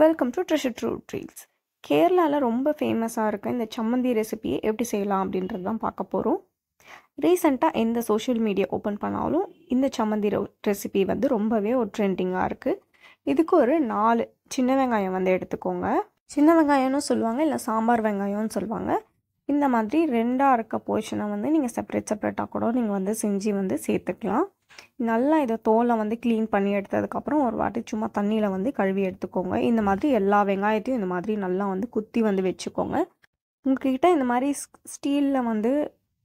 Welcome to treasure Druk reels. கேரளாவில் ரொம்ப ஃபேமஸாக இருக்க இந்த சம்மந்தி ரெசிபியை எப்படி செய்யலாம் அப்படின்றது தான் பார்க்க போகிறோம். ரீசெண்டாக எந்த சோஷியல் மீடியா ஓப்பன் பண்ணாலும் இந்த சம்மந்தி ரெசிபி வந்து ரொம்பவே ஒரு ட்ரெண்டிங்காக இருக்குது. இதுக்கு ஒரு 4 சின்ன வெங்காயம் வந்து எடுத்துக்கோங்க. சின்ன வெங்காயம்னு சொல்லுவாங்க, இல்லை சாம்பார் வெங்காயம்னு சொல்லுவாங்க. இந்த மாதிரி 2ஆக இருக்க போர்ஷனை வந்து நீங்கள் செப்பரேட்டாக கூட நீங்கள் வந்து செஞ்சு வந்து சேர்த்துக்கலாம். நல்லா இதை தோலை வந்து க்ளீன் பண்ணி எடுத்ததுக்கப்புறம் ஒரு வாட்டி சும்மா தண்ணியில் வந்து கழுவி எடுத்துக்கோங்க. இந்த மாதிரி எல்லா வெங்காயத்தையும் இந்த மாதிரி நல்லா வந்து குத்தி வந்து வச்சுக்கோங்க. உங்கள்கிட்ட இந்த மாதிரி ஸ்டீலில் வந்து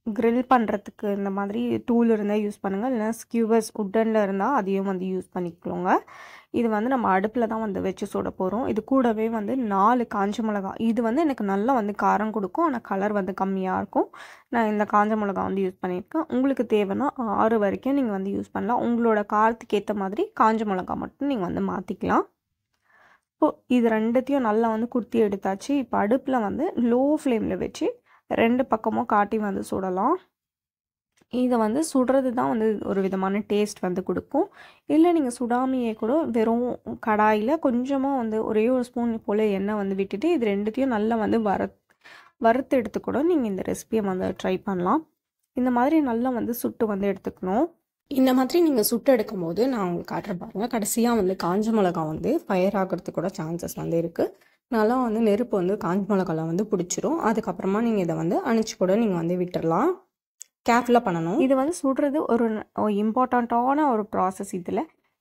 க்ரில் பண்ணுறதுக்கு இந்த மாதிரி டூல் இருந்தால் யூஸ் பண்ணுங்கள், இல்லைனா ஸ்கியூவர்ஸ் உட்டனில் இருந்தால் அதையும் வந்து யூஸ் பண்ணிக்கோங்க. இது வந்து நம்ம அடுப்பில் தான் வந்து வச்சு சுட போகிறோம். இது கூடவே வந்து 4 காஞ்ச மிளகா. இது வந்து எனக்கு நல்லா வந்து காரம் கொடுக்கும், ஆனால் கலர் வந்து கம்மியாக இருக்கும். நான் இந்த காஞ்ச மிளகா வந்து யூஸ் பண்ணியிருக்கேன். உங்களுக்கு தேவைன்னா 6 வரைக்கும் நீங்கள் வந்து யூஸ் பண்ணலாம். உங்களோட காரத்துக்கு ஏற்ற மாதிரி காஞ்ச மிளகா மட்டும் நீங்கள் வந்து மாற்றிக்கலாம். இப்போது இது 2த்தையும் நல்லா வந்து குத்தி எடுத்தாச்சு. இப்போ அடுப்பில் வந்து லோ ஃப்ளேமில் வச்சு 2 பக்கமும் காட்டி வந்து சுடலாம். இதை வந்து சுடுறது தான் வந்து ஒரு விதமான டேஸ்ட் வந்து கொடுக்கும். இல்லை நீங்கள் சுடாமையே கூட வெறும் கடாயில் கொஞ்சமாக வந்து ஒரே ஒரு ஸ்பூன் போல் எண்ணெய் வந்து விட்டுட்டு இது 2த்தையும் நல்லா வந்து வறுத்து எடுத்து கூட நீங்கள் இந்த ரெசிபியை வந்து ட்ரை பண்ணலாம். இந்த மாதிரி நல்லா வந்து சுட்டு வந்து எடுத்துக்கணும். இந்த மாதிரி நீங்கள் சுட்டு எடுக்கும் போது நான் உங்களுக்கு காட்டுறேன் பாருங்கள். கடைசியாக வந்து காஞ்ச மிளகா வந்து ஃபயர் ஆகிறதுக்கு கூட சான்சஸ் வந்து இருக்குது. நல்லா வந்து நெருப்பு வந்து காஞ்ச மிளகாலாம் வந்து பிடிச்சிரும். அதுக்கப்புறமா நீங்கள் இதை வந்து அணைச்சி கூட நீங்கள் வந்து விட்டுடலாம். கேர்ஃபுல்லாக பண்ணணும். இது வந்து சுடுறது ஒரு இம்பார்ட்டண்ட்டான ஒரு ப்ராசஸ்.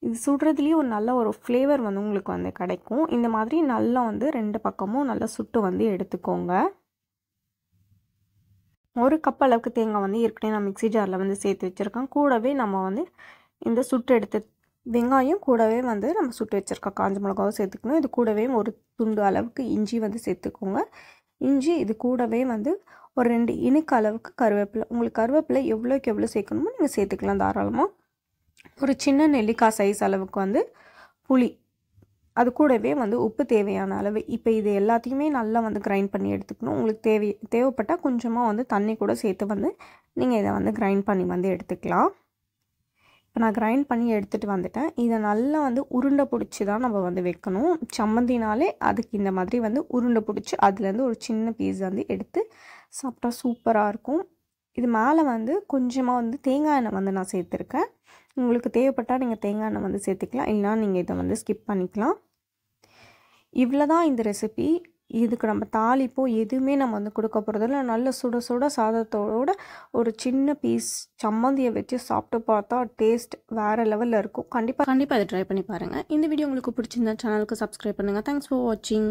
இது சுடுறதுலேயும் ஒரு நல்ல ஒரு ஃப்ளேவர் வந்து உங்களுக்கு வந்து கிடைக்கும். இந்த மாதிரி நல்லா வந்து 2 பக்கமும் நல்லா சுட்டு வந்து எடுத்துக்கோங்க. 1 கப் அளவுக்கு தேங்காய் வந்து ஏற்கனவே நான் மிக்ஸி ஜாரில் வந்து சேர்த்து வச்சுருக்கேன். கூடவே நம்ம வந்து இந்த சுட்டு எடுத்த வெங்காயம் கூடவே வந்து நம்ம சுட்டு வச்சுருக்க காஞ்ச மிளகாவும் சேர்த்துக்கணும். இது கூடவே ஒரு துண்டு அளவுக்கு இஞ்சி வந்து சேர்த்துக்கோங்க. இஞ்சி இது கூடவே வந்து ஒரு 2 இனுக்கு அளவுக்கு கருவேப்பிலை. உங்களுக்கு கருவேப்பிலை எவ்வளோக்கு எவ்வளோ சேர்க்கணுமோ நீங்கள் சேர்த்துக்கலாம் தாராளமாக. ஒரு சின்ன நெல்லிக்காய் சைஸ் அளவுக்கு வந்து புளி, அது கூடவே வந்து உப்பு தேவையான அளவு. இப்போ இது எல்லாத்தையுமே நல்லா வந்து கிரைண்ட் பண்ணி எடுத்துக்கணும். உங்களுக்கு தேவைப்பட்டால் கொஞ்சமாக வந்து தண்ணி கூட சேர்த்து வந்து நீங்கள் இதை வந்து கிரைண்ட் பண்ணி வந்து எடுத்துக்கலாம். இப்போ நான் கிரைண்ட் பண்ணி எடுத்துகிட்டு வந்துட்டேன். இதை நல்லா வந்து உருண்டை பிடிச்சி தான் நம்ம வந்து வைக்கணும். சம்மந்தினாலே அதுக்கு இந்த மாதிரி வந்து உருண்டை பிடிச்சி அதுலேருந்து ஒரு சின்ன பீஸ் வந்து எடுத்து சாப்பிட்டா சூப்பராக இருக்கும். இது மேலே வந்து கொஞ்சமாக வந்து தேங்காய் எண்ணெய் வந்து நான் சேர்த்துருக்கேன். உங்களுக்கு தேவைப்பட்டால் நீங்கள் தேங்காய் எண்ணெய் வந்து சேர்த்துக்கலாம், இல்லைனா நீங்கள் இதை வந்து ஸ்கிப் பண்ணிக்கலாம். இவ்வளோ தான் இந்த ரெசிபி. இதுக்கு நம்ம தாளிப்போ எதுவுமே நம்ம வந்து கொடுக்க போகிறதில்ல. நல்ல சுட சுட சாதத்தோட ஒரு சின்ன பீஸ் சம்மந்தியை வச்சு சாப்பிட்டு பார்த்தா டேஸ்ட் வேறு லெவலில் இருக்கும். கண்டிப்பாக அதை ட்ரை பண்ணி பாருங்கள். இந்த வீடியோ உங்களுக்கு பிடிச்சிருந்தா சேனலுக்கு சப்ஸ்கிரைப் பண்ணுங்கள். தேங்க்ஸ் ஃபார் வாட்சிங்.